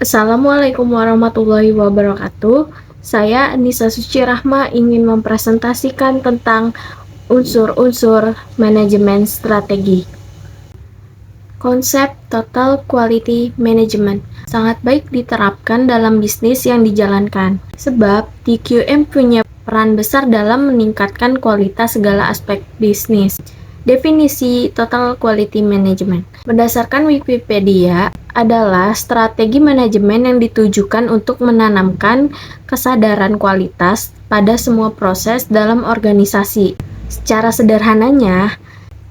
Assalamualaikum warahmatullahi wabarakatuh. Saya Anissa Suci Rahma ingin mempresentasikan tentang unsur-unsur manajemen strategi. Konsep Total Quality Management sangat baik diterapkan dalam bisnis yang dijalankan, sebab TQM punya peran besar dalam meningkatkan kualitas segala aspek bisnis. Definisi Total Quality Management berdasarkan Wikipedia adalah strategi manajemen yang ditujukan untuk menanamkan kesadaran kualitas pada semua proses dalam organisasi. Secara sederhananya,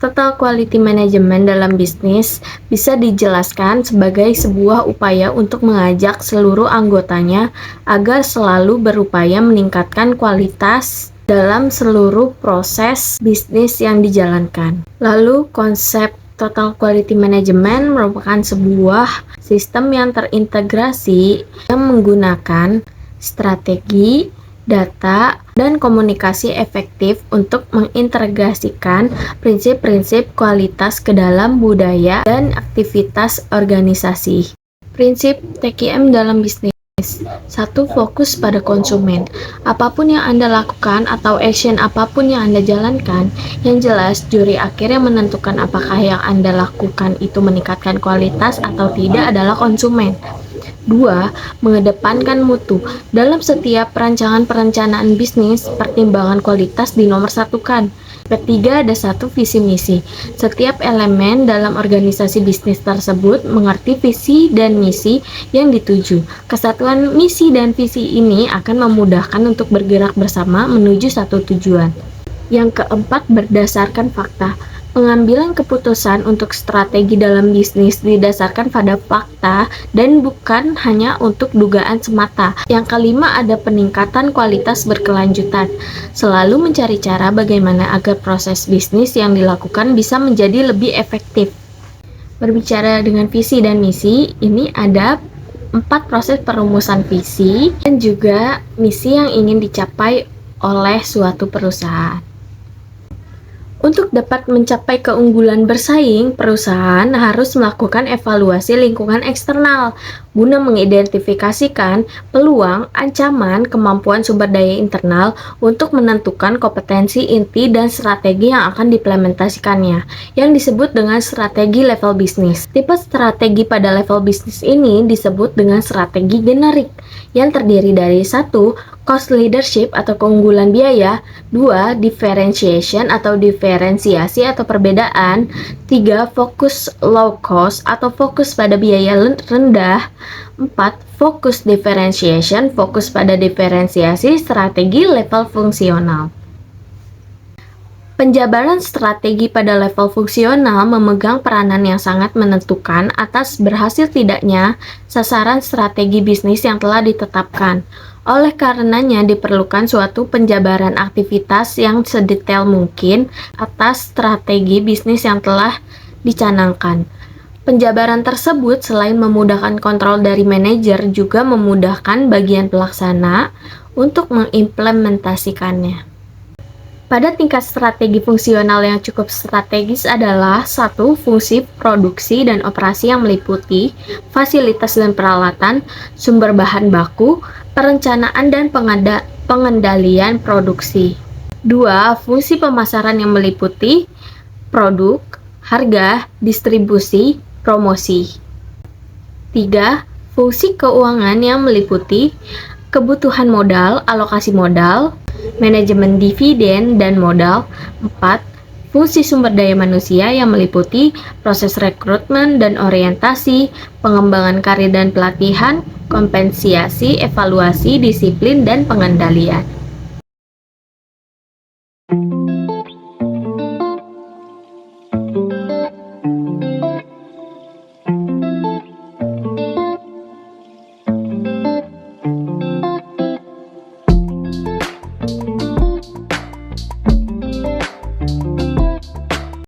Total Quality Management dalam bisnis bisa dijelaskan sebagai sebuah upaya untuk mengajak seluruh anggotanya agar selalu berupaya meningkatkan kualitas dalam seluruh proses bisnis yang dijalankan. Lalu, konsep Total Quality Management merupakan sebuah sistem yang terintegrasi yang menggunakan strategi, data, dan komunikasi efektif untuk mengintegrasikan prinsip-prinsip kualitas ke dalam budaya dan aktivitas organisasi. Prinsip TQM dalam bisnis. 1. Fokus pada konsumen. Apapun yang Anda lakukan atau action apapun yang Anda jalankan, yang jelas juri akhir yang menentukan apakah yang Anda lakukan itu meningkatkan kualitas atau tidak adalah konsumen. 2. Mengedepankan mutu. Dalam setiap perencanaan bisnis, pertimbangan kualitas dinomorsatukan. Ketiga, ada satu visi misi. Setiap elemen dalam organisasi bisnis tersebut mengerti visi dan misi yang dituju. Kesatuan misi dan visi ini akan memudahkan untuk bergerak bersama menuju satu tujuan. Yang keempat, berdasarkan fakta. Pengambilan keputusan untuk strategi dalam bisnis didasarkan pada fakta dan bukan hanya untuk dugaan semata. Yang kelima, ada peningkatan kualitas berkelanjutan. Selalu mencari cara bagaimana agar proses bisnis yang dilakukan bisa menjadi lebih efektif. Berbicara dengan visi dan misi, ini ada 4 proses perumusan visi dan juga misi yang ingin dicapai oleh suatu perusahaan. Untuk dapat mencapai keunggulan bersaing, perusahaan harus melakukan evaluasi lingkungan eksternal guna mengidentifikasikan peluang, ancaman, kemampuan sumber daya internal untuk menentukan kompetensi inti dan strategi yang akan diimplementasikannya, yang disebut dengan strategi level bisnis. Tipe strategi pada level bisnis ini disebut dengan strategi generik, yang terdiri dari 1. Cost leadership atau keunggulan biaya, 2. Differentiation atau diferensiasi atau perbedaan, 3. Fokus low cost atau fokus pada biaya rendah, 4. Fokus differentiation, fokus pada diferensiasi strategi level fungsional. Penjabaran strategi pada level fungsional memegang peranan yang sangat menentukan atas berhasil tidaknya sasaran strategi bisnis yang telah ditetapkan. Oleh karenanya diperlukan suatu penjabaran aktivitas yang sedetail mungkin atas strategi bisnis yang telah dicanangkan. Penjabaran tersebut selain memudahkan kontrol dari manajer juga memudahkan bagian pelaksana untuk mengimplementasikannya. Pada tingkat strategi fungsional yang cukup strategis adalah 1. Fungsi produksi dan operasi yang meliputi fasilitas dan peralatan, sumber bahan baku, perencanaan dan pengendalian produksi. 2. Fungsi pemasaran yang meliputi produk, harga, distribusi, promosi. 3. Fungsi keuangan yang meliputi kebutuhan modal, alokasi modal, manajemen dividen dan modal. 4. Fungsi sumber daya manusia yang meliputi proses rekrutmen dan orientasi, pengembangan karir dan pelatihan, kompensasi, evaluasi, disiplin, dan pengendalian.